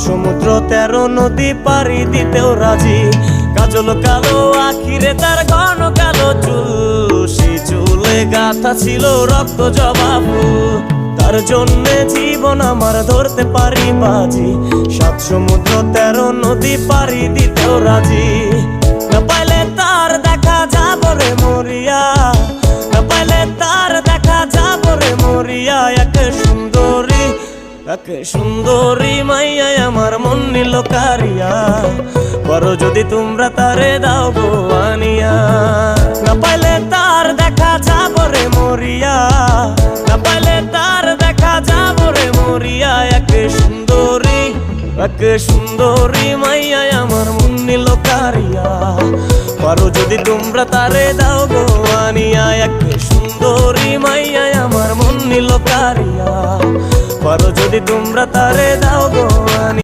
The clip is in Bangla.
সমুদ্র 13 নদী পাড়ি দিতেও রাজি। কাজল কালো আখিরে তার ঘন কালো চুল, সেই চুলে গাঁথা ছিল রক্ত জবা ফুল। তার জন্যে জীবন আমার ধরতে পারি বাজি, 7 সমুদ্র 13 নদী পাড়ি দিতেও রাজি। না পাইলে তার দেখা যাব রে মরিয়া, না পাইলে তার দেখা যাব রে মরিয়া। এক সুন্দরী মাইয়া আমার মন নিল কারিয়া, করো যদি তোমরা তারে দাও গো আনিয়া। না পাইলে তার দেখা যাব রে মরিয়া, না পাইলে তার দেখা যাব রে মরিয়া। এক সুন্দরী মাইয়া আমার মন নিল কারিয়া, করো যদি তোমরা তারে দাও গো আনিয়া। এক সুন্দরী মাইয়া আমার মন নিল কারিয়া, করো যদি তোমরা তারে দাও গো আনিয়া।